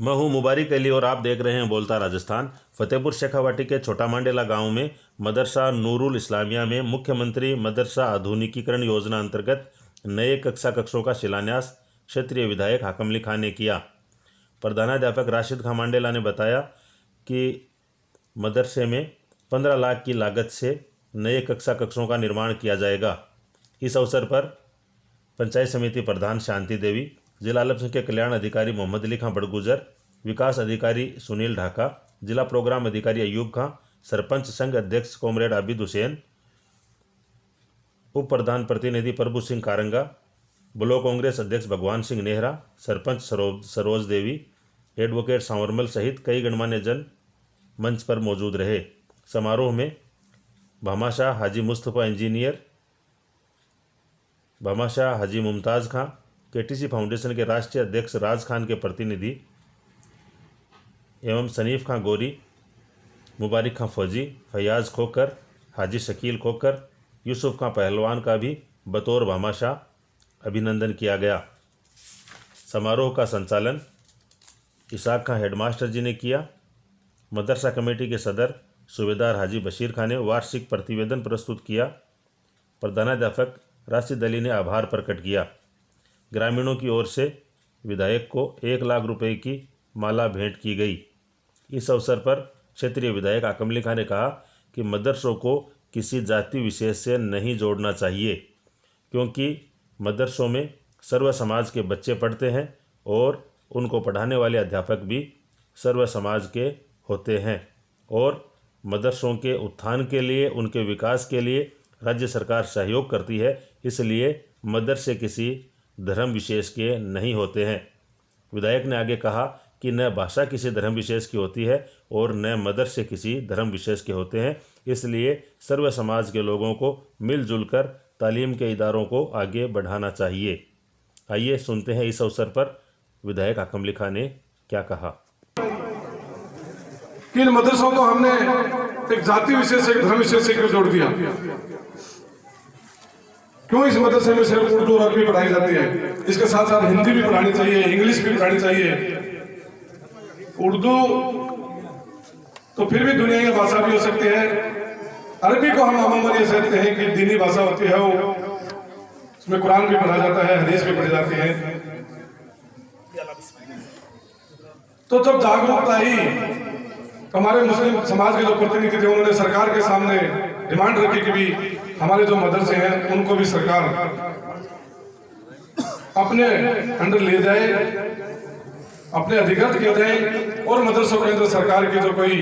मैं हूं मुबारिक अली और आप देख रहे हैं बोलता राजस्थान। फतेहपुर शेखावाटी के छोटा मांडेला गांव में मदरसा नूरुल इस्लामिया में मुख्यमंत्री मदरसा आधुनिकीकरण योजना अंतर्गत नए कक्षों का शिलान्यास क्षेत्रीय विधायक हाकम अली खान ने किया। प्रधानाध्यापक राशिद खां मांडेला ने बताया कि मदरसे में 15 लाख की लागत से नए कक्षों का निर्माण किया जाएगा। इस अवसर पर पंचायत समिति प्रधान शांति देवी, जिला अल्पसंख्यक कल्याण अधिकारी मोहम्मद अली खां बड़गुजर, विकास अधिकारी सुनील ढाका, जिला प्रोग्राम अधिकारी अयूब खां, सरपंच संघ अध्यक्ष कॉमरेड आबिद हुसैन, उप प्रधान प्रतिनिधि प्रभु सिंह कारंगा, ब्लॉक कांग्रेस अध्यक्ष भगवान सिंह नेहरा, सरपंच सरोज देवी, एडवोकेट सांवरमल सहित कई गणमान्य जन मंच पर मौजूद रहे। समारोह में भामाशाह हाजी मुस्तफ़ा इंजीनियर, भामाशाह हाजी मुमताज़ खां, केटीसी फाउंडेशन के राष्ट्रीय अध्यक्ष राज खान के प्रतिनिधि एवं सनीफ खां गोरी, मुबारिक खां फौजी, फयाज खोकर, हाजी शकील खोकर, यूसुफ खां पहलवान का भी बतौर भामाशाह अभिनंदन किया गया। समारोह का संचालन इसाक खां हेडमास्टर जी ने किया। मदरसा कमेटी के सदर सूबेदार हाजी बशीर खां ने वार्षिक प्रतिवेदन प्रस्तुत किया। प्रधानाध्यापक राशिद अली ने आभार प्रकट किया। ग्रामीणों की ओर से विधायक को 1 लाख रुपए की माला भेंट की गई। इस अवसर पर क्षेत्रीय विधायक हाकम अली खान ने कहा कि मदरसों को किसी जाति विशेष से नहीं जोड़ना चाहिए, क्योंकि मदरसों में सर्व समाज के बच्चे पढ़ते हैं और उनको पढ़ाने वाले अध्यापक भी सर्व समाज के होते हैं और मदरसों के उत्थान के लिए, उनके विकास के लिए राज्य सरकार सहयोग करती है। इसलिए मदरसे किसी धर्म विशेष के नहीं होते हैं। विधायक ने आगे कहा कि न भाषा किसी धर्म विशेष की होती है और न मदरसे किसी धर्म विशेष के होते हैं। इसलिए सर्व समाज के लोगों को मिलजुल कर तालीम के इदारों को आगे बढ़ाना चाहिए। आइए सुनते हैं इस अवसर पर विधायक हाकम अली खान ने क्या कहा। कि इन मदरसों को हमने एक जाति विशेष से, धर्म विशेष से क्यों जोड़ दिया? क्यों इस मदरसे में सिर्फ उर्दू और अरबी पढ़ाई जाती है? इसके साथ साथ हिंदी भी पढ़ानी चाहिए, इंग्लिश भी पढ़ानी चाहिए। उर्दू तो फिर भी दुनिया की भाषा भी हो सकती है। अरबी को हम अमूमन ये कहते हैं कि दीनी भाषा होती है, वो उसमें कुरान भी पढ़ा जाता है, हदीस भी पढ़ी जाती है। तो जब जागरूकता आई, हमारे मुस्लिम समाज के जो प्रतिनिधि थे उन्होंने सरकार के सामने डिमांड रखी कि भी हमारे जो मदरसे हैं उनको भी सरकार अपने अंडर ले जाए, अपने अधिकृत किया जाए और मदरसों के अंदर सरकार की जो कोई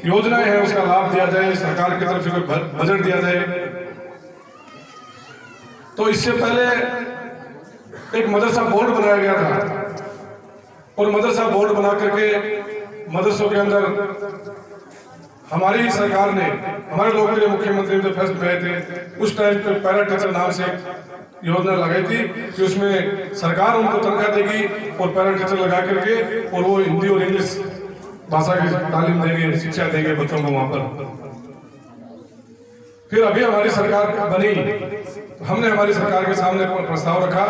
योजनाएं हैं उसका लाभ दिया जाए, सरकार की तरफ से कोई बजट दिया जाए। तो इससे पहले एक मदरसा बोर्ड बनाया गया था और मदरसा बोर्ड बना करके मदरसों के अंदर हमारी सरकार ने, हमारे लोगों के मुख्यमंत्री जो फैसले हुए थे उस टाइम पे पैरा टीचर नाम से योजना लगाई थी कि उसमें सरकार उनको तनख्वाह देगी और पैरा टीचर लगा करके और वो हिंदी और इंग्लिश भाषा की तालीम देंगे, शिक्षा देंगे बच्चों को वहां पर। फिर अभी हमारी सरकार बनी, हमने हमारी सरकार के सामने प्रस्ताव रखा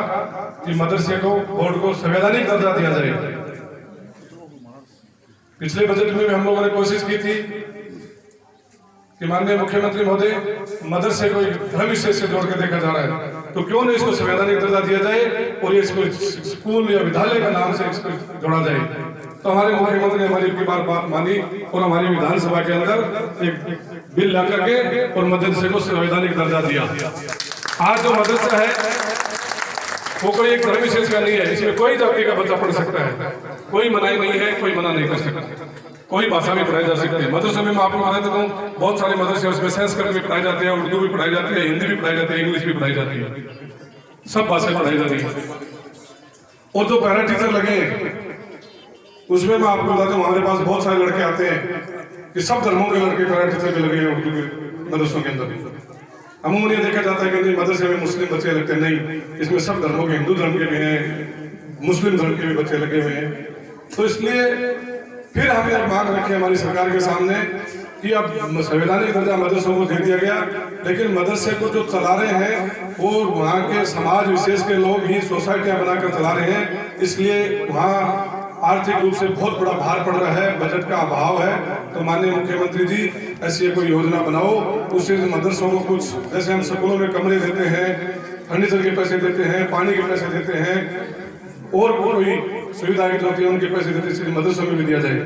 कि मदरसे को, बोर्ड को संवैधानिक दर्जा दिया जाए। पिछले बजट में भी हम लोगों ने कोशिश की थी कि माननीय मुख्यमंत्री महोदय, मदरसे को एक धर्म विशेष से जोड़ के देखा जा रहा है, तो क्यों नहीं इसको संवैधानिक दर्जा दिया जाए और ये इसको स्कूल या विद्यालय का नाम से इसको जोड़ा जाए। तो हमारे मुख्यमंत्री ने हमारी एक बार बात मानी और हमारी विधानसभा के अंदर एक बिल ला करके और मदरसे को संवैधानिक दर्जा दिया। आज जो मदरसा है वो कोई एक धर्म विशेष का नहीं है, इसमें कोई जाति का बच्चा पढ़ सकता है, कोई मनाही नहीं है, कोई मना नहीं कर सकता, कोई भाषा भी पढ़ाई जा सकती है। मदरसे में मैं आपको बता देता हूँ, बहुत सारे मदरसे उसमें संस्कृत भी पढ़ाई जाती है, उर्दू भी पढ़ाई जाती है, हिंदी भी पढ़ाई जाती है, इंग्लिश भी पढ़ाई जाती है, सब भाषाएं पढ़ाई जाती है। और जो पैरा टीचर लगे उसमें मैं आपको बता दूं, हमारे पास बहुत सारे लड़के आते हैं कि सब धर्मों के लड़के पैरा टीचर भी लगे हैं उर्दू के मदरसों के अंदर। अमूमन ये देखा जाता है कि मदरसे में मुस्लिम बच्चे लगते नहीं, इसमें सब धर्मों के, हिंदू धर्म के भी हैं, मुस्लिम धर्म के भी बच्चे लगे हुए हैं। तो इसलिए फिर हमने मांग रखी हमारी सरकार के सामने कि अब संवैधानिक दर्जा मदरसों को दे दिया गया, लेकिन मदरसे को जो चला रहे हैं वो वहाँ के समाज विशेष के लोग ही सोसाइटियाँ बनाकर चला रहे हैं। इसलिए वहाँ आर्थिक रूप से बहुत बड़ा भार पड़ रहा है, बजट का अभाव है, तो माननीय मुख्यमंत्री जी ऐसी कोई योजना बनाओ, उससे मदरसों को कुछ, जैसे हम स्कूलों में कमरे देते हैं, फर्नीचर के पैसे देते हैं, पानी के पैसे देते हैं, और कोई सुविधाएं जो होती है उनके पैसे देते हैं, मदरसों में भी दिया जाए।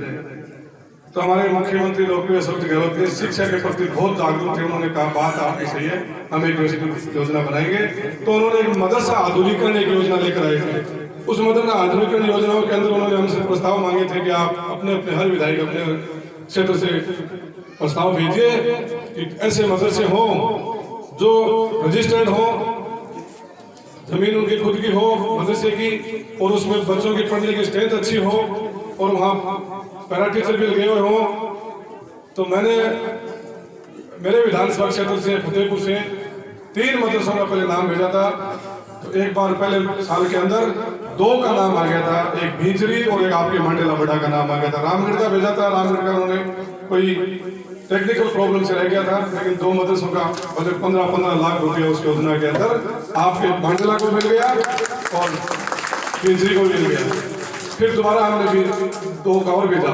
तो हमारे मुख्यमंत्री लोकप्रिय अशोक गहलोत ने शिक्षा के प्रति बहुत जागरूक थे, उन्होंने कहा बात आपकी सही है, हम एक योजना बनाएंगे। तो उन्होंने एक मदरसा आधुनिकीकरण एक योजना लेकर आए थे। उस मदरसा आधुनिकीकरण योजनाओं के अंदर उन्होंने हमसे प्रस्ताव मांगे थे कि आप अपने अपने हर विधायक अपने क्षेत्र से प्रस्ताव भेजिए कि ऐसे मदरसे हो जो रजिस्टर्ड हो, जमीन उनकी खुद की हो मदरसे की, और उसमें बच्चों की पढ़ने की स्ट्रेंथ अच्छी हो, और वहाँ पैरा टीचर भी लगे हुए हों। तो मैंने मेरे विधानसभा क्षेत्र से फतेहपुर से 3 मदरसों का पहले नाम भेजा था। तो एक बार पहले साल के अंदर 2 का नाम आ गया था, एक भीचरी और एक आपके मांडेला बड़ा का नाम आ गया था। रामगढ़ का भेजा था, रामगढ़ का उन्होंने कोई टेक्निकल प्रॉब्लम से रह गया था, लेकिन 2 मदरसों का बजट 15-15 लाख रुपया उस योजना के अंदर आपके मांडेला को मिल गया और भीचरी को मिल गया। फिर दोबारा हमने भी 2 का और भेजा,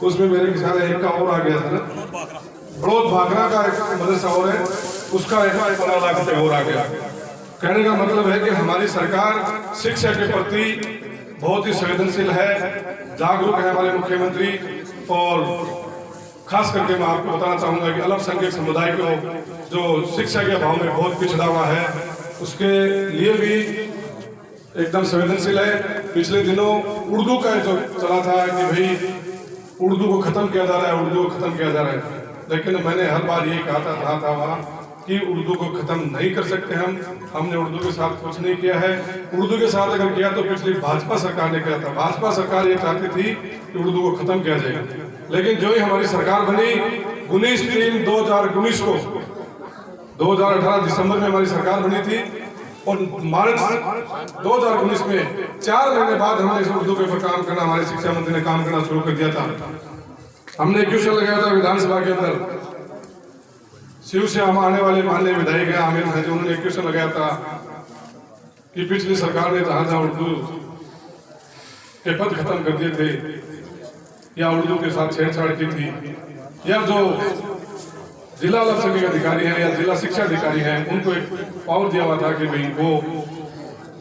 तो उसमें मेरे ख्याल है 1 का और आ गया था ना, बड़ौद भाखड़ा का एक मदरसा और है, उसका 15 लाख रुपये और आ गया। कहने का मतलब है कि हमारी सरकार शिक्षा के प्रति बहुत ही संवेदनशील है, जागरूक है हमारे मुख्यमंत्री। और खास करके मैं आपको बताना चाहूंगा कि अल्पसंख्यक समुदाय को जो शिक्षा के अभाव में बहुत पिछड़ा हुआ है, उसके लिए भी एकदम संवेदनशील है। पिछले दिनों उर्दू का जो चला था कि भाई उर्दू को खत्म किया जा रहा है, उर्दू को खत्म किया जा रहा है, लेकिन मैंने हर बार ये कहा था वहाँ कि उर्दू को खत्म नहीं कर सकते हमने उर्दू के साथ कुछ नहीं किया है। उर्दू के साथ अगर किया तो पिछली भाजपा सरकार ने किया था। भाजपा सरकार ये चाहती थी कि उर्दू को खत्म किया जाएगा, लेकिन जो ही हमारी सरकार बनी 19/3/2019 को 2018 दिसंबर में हमारी सरकार बनी थी, और मार्च 2019 में 4 महीने बाद हमने इस उर्दू के ऊपर काम करना, हमारे शिक्षा मंत्री ने काम करना शुरू कर दिया था। हमने क्वेश्चन लगाया था विधानसभा के अंदर, शिव से हम आने वाले माननीय विधायक है आमिर खान जी, उन्होंने क्वेश्चन लगाया था कि पिछली सरकार ने जहां उर्दू के पद खत्म कर दिए थे या उर्दू के साथ छेड़छाड़ की थी, या जो जिला अल्पसंख्यक अधिकारी हैं या जिला शिक्षा अधिकारी हैं, उनको एक पावर दिया हुआ था कि भाई वो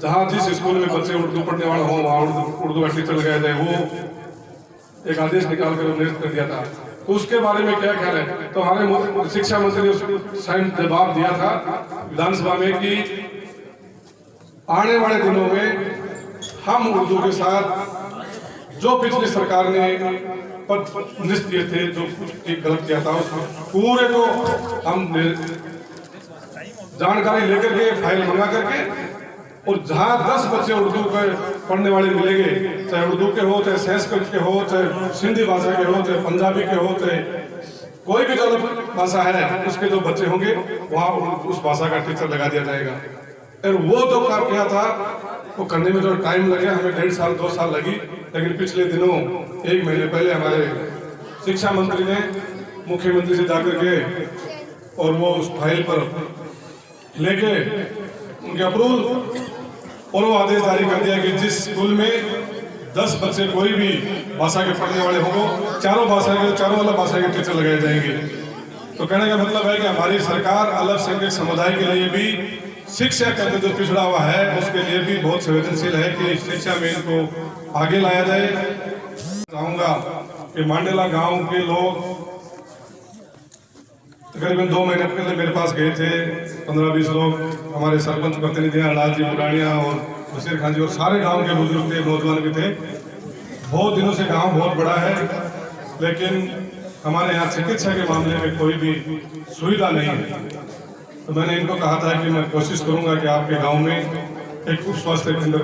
जहाँ जिस स्कूल में बच्चे उर्दू पढ़ने वाले हों वहाँ उर्दू का टीचर लगाया जाए, वो एक आदेश निकाल कर निर्देश कर दिया था। तो उसके बारे में क्या ख्याल है? तो हमारे शिक्षा मंत्री ने उस जवाब दिया था विधानसभा में कि आने वाले दिनों में हम उर्दू के साथ जो पिछली सरकार ने पद निश्चित किए थे, जो कुछ गलत किया था, उसमें पूरे को हम जानकारी लेकर के फाइल मंगा करके, और जहाँ 10 बच्चे उर्दू के पढ़ने वाले मिलेंगे, चाहे उर्दू के हो, चाहे संस्कृत के हो, चाहे सिंधी भाषा के हो, चाहे पंजाबी के हो, चाहे कोई भी जो भाषा है, उसके जो बच्चे होंगे वहाँ उस भाषा का टीचर लगा दिया जाएगा। और वो जो काम किया था वो करने में जो टाइम लगे, हमें 1.5 साल 2 साल लगी, लेकिन पिछले दिनों 1 महीने पहले हमारे शिक्षा मंत्री ने मुख्यमंत्री से जाकर के और वो उस फाइल पर लेके उनके अप्रूवल और वो आदेश जारी कर दिया कि जिस स्कूल में 10 बच्चे कोई भी भाषा के पढ़ने वाले होंगे, चारों अलग भाषा के टीचर लगाए जाएंगे। तो कहने का मतलब है कि हमारी सरकार अल्पसंख्यक समुदाय के लिए भी शिक्षा का जो पिछड़ा हुआ है उसके लिए भी बहुत संवेदनशील है कि शिक्षा में इनको आगे लाया जाए। चाहूंगा कि मांडेला गांव के लोग तकरीबन 2 महीने पहले मेरे पास गए थे, 15-20 लोग, हमारे सरपंच प्रतिनिधियां लाल जी बुरानिया और बशीर खान जी और सारे गांव के बुजुर्ग थे, नौजवान भी थे। बहुत दिनों से गांव बहुत बड़ा है, लेकिन हमारे यहाँ चिकित्सा के मामले में कोई भी सुविधा नहीं है। तो मैंने इनको कहा था कि मैं कोशिश करूंगा कि आपके गांव में एक उप स्वास्थ्य केंद्र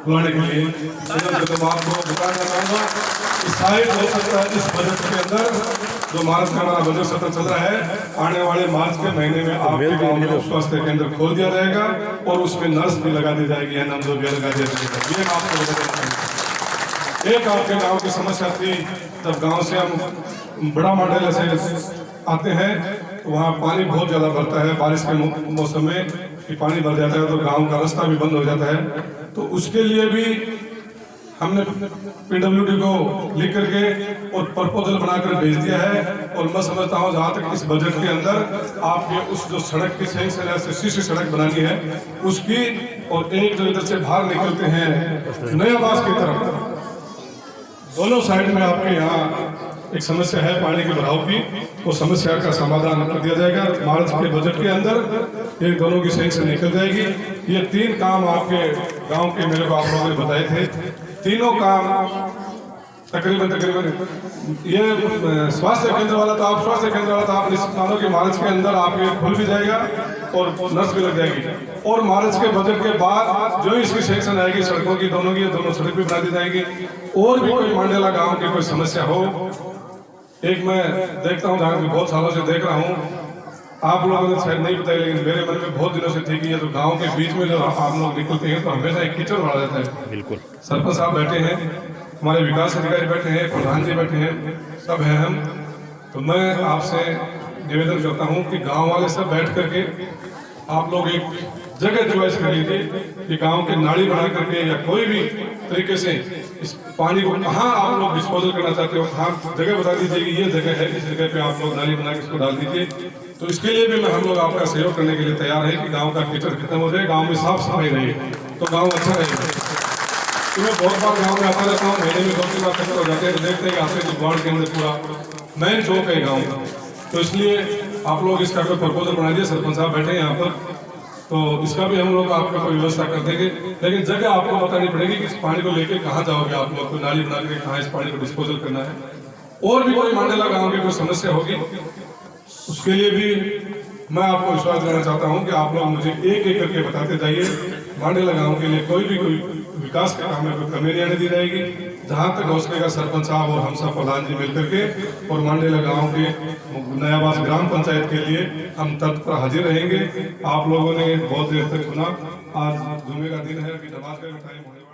खुलाने के लिए, तो आपको बताना चाहूँगा कि शायद हो सकता है इस बजट के अंदर जो मार्च का हमारा बजट सत्र चल रहा है, आने वाले मार्च के महीने में आपके गांव में उप स्वास्थ्य केंद्र खोल दिया जाएगा और उसमें नर्स भी लगा दी जाएगी, है नाम जो भी लगा दिया जाएगा। ये आपको बताना चाहूँगा। एक आपके गाँव की समस्या थी, जब गाँव से हम बड़ा मॉडल से आते हैं तो वहाँ पानी बहुत ज़्यादा भरता है, बारिश के मौसम में कि पानी भर जाता है तो गांव का रास्ता भी बंद हो जाता है। तो उसके लिए भी हमने PWD को लिख करके और प्रपोजल बनाकर भेज दिया है। और मैं समझता हूँ जहाँ तक इस बजट के अंदर आपके उस जो सड़क की सैंक्शन है, सीसी सड़क बनानी है उसकी, और एक जो इधर से बाहर निकलते हैं नयाबाज की तरफ, दोनों साइड में आपके यहाँ एक समस्या है पानी के बहाव की, वो समस्या का समाधान कर दिया जाएगा मार्च के बजट के अंदर। एक दोनों की सैंक्शन निकल जाएगी। ये 3 काम आपके गांव के मेरे को आप लोगों ने बताए थे, तीनों काम तकरीबन ये स्वास्थ्य केंद्र वाला था, आप स्वास्थ्य केंद्र वाला था, आप निश्चित मानो कि मार्च के अंदर आपके खुल भी जाएगा और नर्स भी लग जाएगी। और मार्च के बजट के बाद जो इसकी सैंक्शन आएगी सड़कों की, दोनों सड़क भी बना दी जाएगी। और भी कोई मांडेला गांव की कोई समस्या हो, एक मैं देखता हूँ जहाँ बहुत सालों से देख रहा हूँ, आप लोगों ने शायद नहीं बताया लेकिन मेरे मन में बहुत दिनों से थी कि ये तो गांव के बीच में जो आप लोग निकलते हैं तो हमेशा एक कीचड़ बढ़ा जाता है। बिल्कुल। सरपंच साहब बैठे हैं, हमारे विकास अधिकारी बैठे हैं, प्रधान जी बैठे हैं, सब हैं हम। तो मैं आपसे निवेदन करता हूँ कि गांव वाले सब बैठ करके आप लोग एक जगह चॉइस कर लीजिए कि गांव के नाली बना करके या कोई भी तरीके से इस पानी को कहाँ आप लोग डिस्पोजल करना चाहते हो, कहाँ जगह बता दीजिए कि ये जगह है, इस जगह पे आप लोग नाली बना के इसको डाल दीजिए। तो इसके लिए भी हम लोग आपका सहयोग करने के लिए तैयार है कि गांव का कीचड़ खत्म हो जाए, गांव में साफ सफाई रहे तो गांव अच्छा रहेगा। तो मैं बहुत बार गांव में आता रहता हूँ, महीने में 2-3 बार खत्म हो जाते हैं, देखते हैं कि आपके वार्ड के अंदर पूरा मेन चौक है गाँव का। तो इसलिए आप लोग इसका कोई प्रपोजल बना दिए, सरपंच साहब बैठे हैं यहाँ पर, तो इसका भी हम लोग आपको कोई व्यवस्था कर देंगे। लेकिन जगह आपको बतानी पड़ेगी कि इस पानी को लेकर कहाँ जाओगे आप लोग, कोई नाली बना के कहाँ इस पानी को डिस्पोजल करना है। और भी कोई मांडेला गांव की कोई समस्या होगी उसके लिए भी मैं आपको विश्वास दिलाना चाहता हूँ कि आप लोग मुझे एक एक करके बताते जाइए। मांडेला गांव के लिए कोई विकास के काम में कोई कमी नहीं आने दी जाएगी। जहाँ तक हो सकेगा सरपंच साहब और हम सब प्रधान जी मिलकर के और मांडेला गांव के नयाबाज ग्राम पंचायत के लिए हम तत्पर हाजिर रहेंगे। आप लोगों ने बहुत देर तक सुना, आज जुमे का दिन है, अभी नमाज का टाइम होने वाला है।